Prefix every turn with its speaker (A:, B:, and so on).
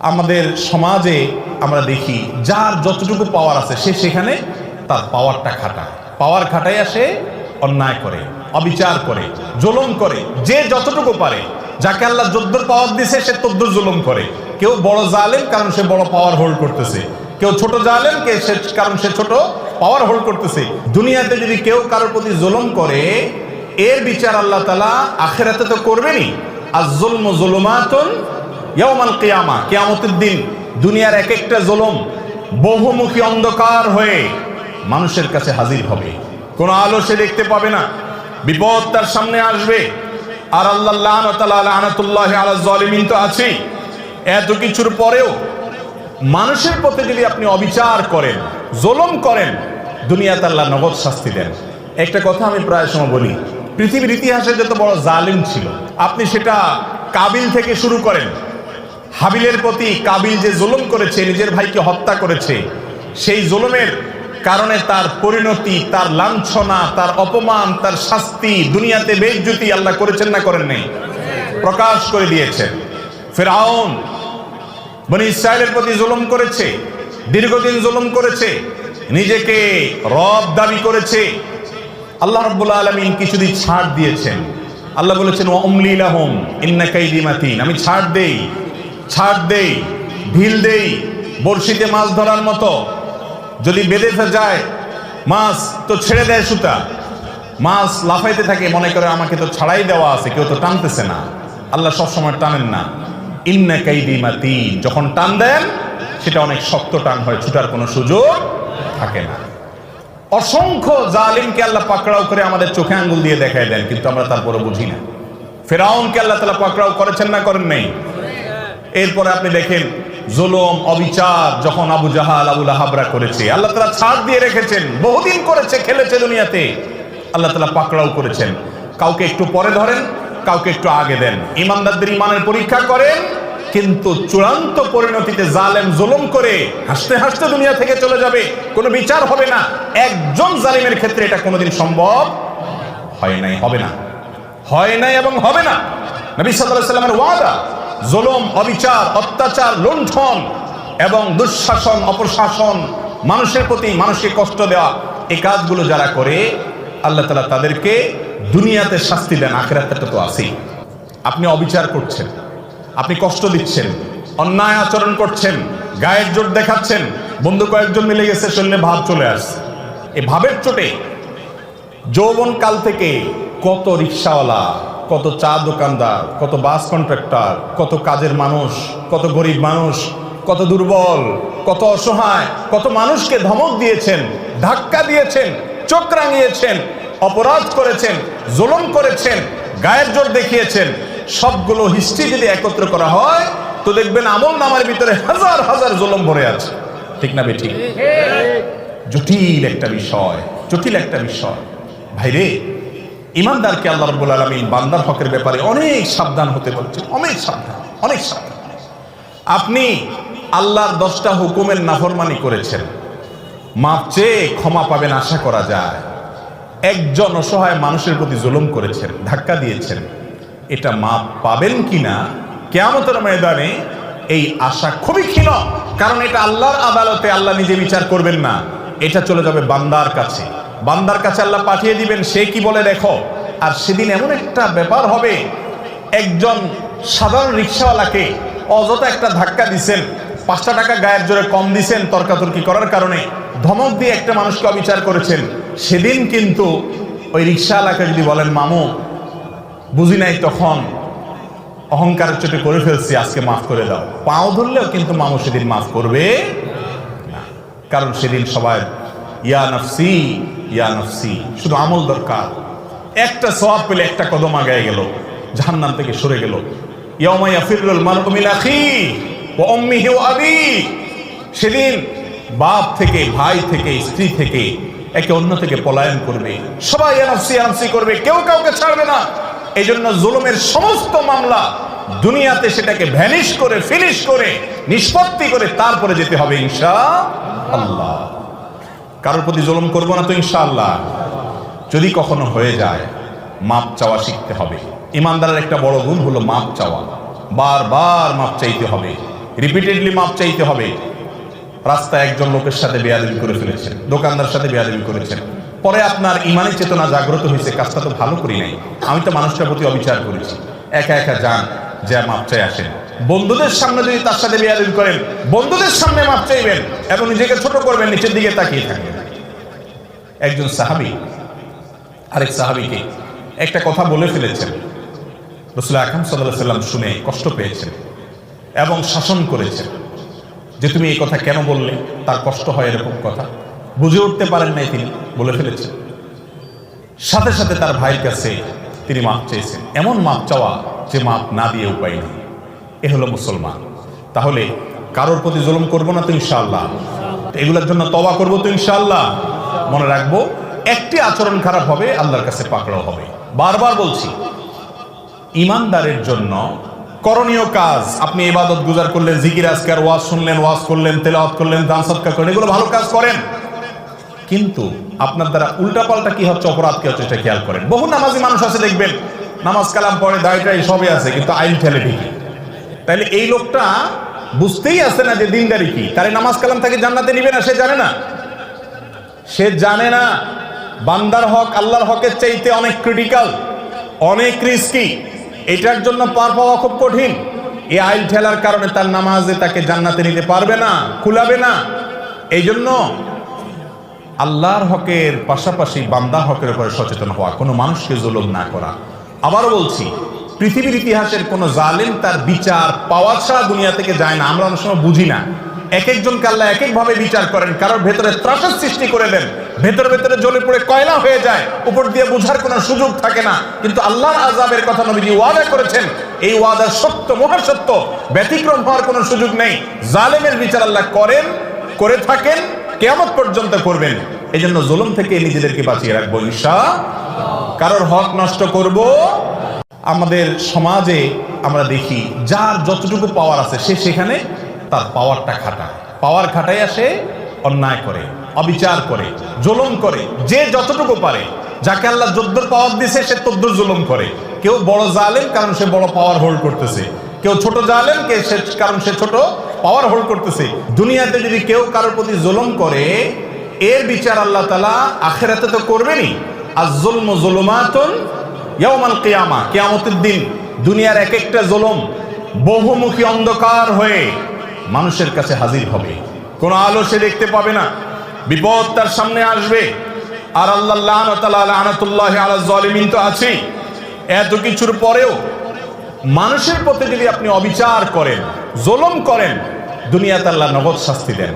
A: আমাদের সমাজে আমরা দেখি যার যতটুকু পাওয়ার আছে সে সেখানে তার পাওয়ারটা খাটায়, পাওয়ার খাটাইয়া সে অন্যায় করে, অবিচার করে, জুলুম করে। যে যতটুকু পারে, যাকে আল্লাহ যদ্দুর পাওয়ার দিছে সে তদ্দুর জুলুম করে। কেউ বড় জালেম কারণ সে বড় পাওয়ার হোল্ড করতেছে, কেউ ছোট জালেম কারণ সে ছোট পাওয়ার হোল্ড করতেছে। দুনিয়াতে যদি কেউ কারোর প্রতি জুলুম করে, এর বিচার আল্লাহ তাআলা আখিরাতে তো করবেনই। আয-যুলমু যুলুমাতুন ইয়াওমাল কিয়ামা, কিয়ামতের দিন দুনিয়ার এক একটা জুলুম বহুমুখী অন্ধকার হয়ে মানুষের কাছে হাজির হবে। কোনো আলো সে দেখতে পাবে না, বিপদ তার সামনে আসবে। আর আল্লাহ লানাতুল্লাহি আলা যালিমিন তো আছেই। এত কিছুর পরেও মানুষের প্রতি যদি আপনি অবিচার করেন, জুলুম করেন, দুনিয়াতে আল্লাহ নগদ শাস্তি দেন। একটা কথা আমি প্রায় সময় বলি, পৃথিবীর ইতিহাসে যত বড় জালিম ছিল, আপনি সেটা কাবিল থেকে শুরু করেন। হাবিলের প্রতি কাবিল যে জুলুম করেছে, নিজের ভাইকে হত্যা করেছে, সেই জুলুমের কারণে তার পরিণতি, তার লাঞ্ছনা, তার অপমান, তার শাস্তি, দুনিয়াতে বেইজ্জতি আল্লাহ করেছেন না করেন নাই? প্রকাশ করে দিয়েছেন। ফিরআউন বনি ইসরাইলের প্রতি জুলুম করেছে, দীর্ঘদিন জুলুম করেছে, নিজেকে রব দাবি করেছে। আল্লাহ রাব্বুল আলামিন কিছুদিন ছাড় দিয়েছেন। আল্লাহ বলেছেন ওয়া উমলি লাহুম ইন্না কাইদি মাতিন, আমি ছাড় দেই, ঢিল দেই, বড়শিতে মাছ ধরার মতো। যদি বেঁধে যায় মাছ তো ছেড়ে দেয় সুতা, মাছ লাফাইতে থাকে, মনে করে আমাকে তো ছাড়াই দেওয়া আছে, কেউ তো টানতেছে না। আল্লাহ সবসময় টানেন না। ইন্না কাইদি মাতিন, যখন টান দেন সেটা অনেক শক্ত টান হয়, ছুটার কোনো সুযোগ থাকে না। অসংখ্য জালিমকে আল্লাহ পাকড়াও করে আমাদের চোখে আঙ্গুল দিয়ে দেখায় দেন, কিন্তু আমরা তারপরে বুঝি না। ফিরআউনকে আল্লাহ তাআলা পাকড়াও করেছেন না করেন নাই? এরপরে আপনি দেখেন জুলুম, অবিচার যখন আবু জাহাল, আবু লাহাবরা করেছে, আল্লাহ তাআলা ছাড় দিয়ে রেখেছেন। বহুদিন করেছে, খেলেছে দুনিয়াতে, আল্লাহ তাআলা পাকড়াও করেছেন। কাউকে একটু পরে ধরেন, কাউকে একটু আগে দেন। ইমানদারদের ইমানের পরীক্ষা করেন, কিন্তু চূড়ান্ত পরিণতিতে জালেম জুলুম করে হাসতে হাসতে দুনিয়া থেকে চলে যাবে, কোনো বিচার হবে না। একজন জালিমের ক্ষেত্রে এটা কোনোদিন সম্ভব হয় নাই, হবে না, হয় নাই এবং হবে না। নবী সাল্লাল্লাহু আলাইহি ওয়াসাল্লামের ওয়াদা, জুলুম, অবিচার, অত্যাচার, লুণ্ঠন এবং দুঃশাসন, অপশাসন, মানুষের প্রতি মানুষকে কষ্ট দেওয়া, এই কাজগুলো যারা করে আল্লাহ তাআলা তাদেরকে দুনিয়াতে শাস্তি দেন, আখিরাতে তো আছেই। আপনি অবিচার করছেন, আপনি কষ্ট দিচ্ছেন, অন্যায় আচরণ করছেন, গায়ের জোর দেখাচ্ছেন, বন্ধু কয়েকজন মিলে গেছে, শরীরে ভাব চলে আসছে। এই ভাবের চোটে যৌবন কাল থেকে কত রিকশাওয়ালা, কত চা দোকানদার, কত বাস কন্ট্রাক্টর, কত কাজের মানুষ, কত গরিব মানুষ, কত দুর্বল, কত অসহায়, কত মানুষকে ধমক দিয়েছেন, ধাক্কা দিয়েছেন, চোখ রাঙিয়েছেন, অপরাধ করেছেন, জুলুম করেছেন, গায়ের জোর দেখিয়েছেন। সবগুলো হিস্ট্রি যদি একত্র করা হয় তো দেখবেন আমল নামার ভিতরে হাজার হাজার জুলুম ভরে আছে। ঠিক না বেঠিক? জটিল একটা বিষয়, জটিল একটা বিষয়। ভাইরে, ইমানদারকে আল্লাহ রাব্বুল আলামিন বান্দার হকের ব্যাপারে অনেক সাবধান হতে বলছেন, অনেক সাবধান, অনেক সাবধান। আপনি আল্লাহর 10টা হুকুমের নাফরমানি করেছেন, মাপ চেয়ে ক্ষমা পাবেন আশা করা যায়। একজন অসহায় মানুষের প্রতি জুলুম করেছেন, ধাক্কা দিয়েছেন, এটা মাপ পাবেন কিনা কিয়ামতের ময়দানে এই আশা খুবই ক্ষীণ। কারণ এটা আল্লাহর আদালতে আল্লাহ নিজে বিচার করবেন না, এটা চলে যাবে বান্দার কাছে। বান্দার কাছে আল্লাহ পাঠিয়ে দিবেন, সে কি বলে দেখো। আর সেদিন এমন একটা ব্যাপার হবে, একজন সাধারণ রিক্সাওয়ালাকে অযথা একটা ধাক্কা দিছেন, 5টা টাকা গায়ের জোরে কম দিছেন তর্কাতর্কি করার কারণে, ধমক দিয়ে একটা মানুষকে অবিচার করেছেন। সেদিন কিন্তু ওই রিক্সাওয়ালাকে যদি বলেন মামু বুঝি নাই, তখন অহংকারের চোটে করে ফেলছি, আজকে মাফ করে দাও, পাও ধরলেও কিন্তু মামু সেদিন মাফ করবে না। কারণ সেদিন সবাই ইয়া নফসি, ইয়া নফসি, শুধু আমল দরকার। একটা সওয়াব পেলে একটা কদম আগায় গেল, জাহান্নাম থেকে সরে গেল। ইয়াউমা ইয়াফিরুল মারউ মিন আখিহি ওয়া উম্মিহি ওয়া আবিহি, সেদিন বাপ থেকে, ভাই থেকে, স্ত্রী থেকে, একে অন্য থেকে পলায়ন করবে, সবাই ইয়া নফসি, ইয়া নফসি করবে, কেউ কাউকে ছাড়বে না। এই জন্য জুলুমের সমস্ত মামলা দুনিয়াতে সেটাকে ভ্যানিশ করে, ফিনিশ করে, নিষ্পত্তি করে তারপরে যেতে হবে ইনশাআল্লাহ। কারোর প্রতি জুলুম করবো না তো ইনশাআল্লাহ। যদি কখনো হয়ে যায়, মাপ চাওয়া শিখতে হবে। ইমানদারের একটা বড় গুণ হলো মাপ চাওয়া, বারবার মাপ চাইতে হবে। রিপিটেডলি মাপ চাইতে হবে। রাস্তায় একজন লোকের সাথে বেয়াদবি করে ফেলেছেন, দোকানদার সাথে বেয়াদবি করেছেন, পরে আপনার ইমানি চেতনা জাগ্রত হয়েছে, কাজটা তো ভালো করি নাই, আমি তো মানুষটার প্রতি অবিচার করেছি। একা একা যান, যা মাপ চাই আসেন। বন্ধুদের সামনে যদি তার সাথে বেয়াদবি করেন, বন্ধুদের সামনে মাপ চাইবেন এবং নিজেকে ছোট করবেন, নিচের দিকে তাকিয়ে থাকবেন। একজন সাহাবী আরেক সাহাবীকে একটা কথা বলে ফেলেছেন, রাসূল আকরাম সাল্লাল্লাহু আলাইহি ওয়াসাল্লাম শুনে কষ্ট পেয়েছেন এবং শাসন করেছেন যে তুমি এই কথা কেন বললে, তার কষ্ট হয় এরকম কথা, বুঝে উঠতে পারেন নাই, তিনি বলে ফেলেছেন। সাথে সাথে তার ভাইয়ের কাছে তিনি মাপ চেয়েছেন, এমন মাপ চাওয়া যে মাপ না দিয়ে উপায় নেই। এ হলো মুসলমান। তাহলে কারোর প্রতি জুলুম করবো না তো ইনশাআল্লাহ, এগুলোর জন্য তওবা করবো তো ইনশাআল্লাহ। মনে রাখবো, একটি আচরণ খারাপ হবে আল্লাহর কাছে পাকড়াও হবে। বারবার বলছি, ইমানদারের জন্য করণীয় কাজ, আপনি ইবাদত গুজার করলেন, জিকির আজকার, ওয়াজ শুনলেন, ওয়াজ করলেন, তেলাওয়াত করলেন, দান সদকা করলেন, এগুলো ভালো কাজ করেন, কিন্তু আপনার দ্বারা উল্টাপাল্টা কি হচ্ছে, অপরাধ কি হচ্ছে, এটা খেয়াল করেন। বহু নামাজি মানুষ আছে দেখবেন, নামাজ কালাম পড়ে, দায়টাই সবই আছে, কিন্তু আইন ঠেলে ঠিকই। তাইলে এই লোকটা বুঝতেই আছে না যে দিনদারি কি, তার নামাজ কালাম তাকে জান্নাতে নিবে না, সে জানে না। সে জানে না বান্দার হক আল্লাহর হকের চাইতে অনেক ক্রিটিক্যাল, অনেক রিস্কি, এটার জন্য পার পাওয়া খুব কঠিন। এই আইল ঠেলার কারণে তার নামাজে তাকে জান্নাতে নিতে পারবে না, কুলাবে না। এই জন্য আল্লাহর হকের পাশাপাশি বান্দার হকের উপরে সচেতন হওয়া, কোনো মানুষকে জুলুম না করা। আবারও বলছি, পৃথিবীর ইতিহাসের কোন জালেম তার বিচার পাওয়া ছাড়া দুনিয়া থেকে যায় না। আমরা অনেক সময় বুঝি না, এক একজনকে আল্লাহ এক এক ভাবে বিচার করেন। কারোর ভেতরে ত্রাসের সৃষ্টি করে দেন, ভেতরে ভেতরে জ্বলে পড়ে কয়লা হয়ে যায়, উপর দিয়ে বুঝার কোনো সুযোগ থাকে না। কিন্তু আল্লাহর আযাবের কথা নবীজি ওয়াদা করেছেন, এই ওয়াদা সত্য, মহাসত্য, ব্যতিক্রম হওয়ার কোনো সুযোগ নেই। জালেমের বিচার আল্লাহ করেন, করে থাকেন, কিয়ামত পর্যন্ত করবেন। এই জন্য জুলুম থেকে নিজেদেরকে বাঁচিয়ে রাখবো ইনশাআল্লাহ। কারোর হক নষ্ট করব। আমাদের সমাজে আমরা দেখি, যার যতটুকু পাওয়ার আছে সে সেখানে তার পাওয়ারটা খাটায়, পাওয়ার খাটাইয়া সে অন্যায় করে, অবিচার করে, জুলুম করে। যে যতটুকু পারে, যাকে আল্লাহ যদ্দুর পাওয়ার দিয়েছে সে তদ্দুর জুলুম করে। কেউ বড় জালেম কারণ সে বড় পাওয়ার হোল্ড করতেছে, কেউ ছোট জালেম কারণ সে ছোট পাওয়ার হোল্ড করতেছে। দুনিয়াতে যদি কেউ কারোর প্রতি জুলুম করে, এর বিচার আল্লাহ তাআলা আখিরাতে তো করবেনই। আয-যুলমু যুলুমাতুন ইয়াওমাল কিয়ামা, কিয়ামতের দিন দুনিয়ার এক একটা জুলুম বহুমুখী অন্ধকার হয়ে মানুষের কাছে হাজির হবে, কোনো আলো সে দেখতে পাবে না, বিপদ তার সামনে আসবে। আর আল্লাহ লানাতুল্লাহি আলা যালিমিন তো আছেই। এত কিছুর পরেও মানুষের প্রতি যদি আপনি অবিচার করেন, জুলুম করেন, দুনিয়াতে আল্লাহ নগদ শাস্তি দেন।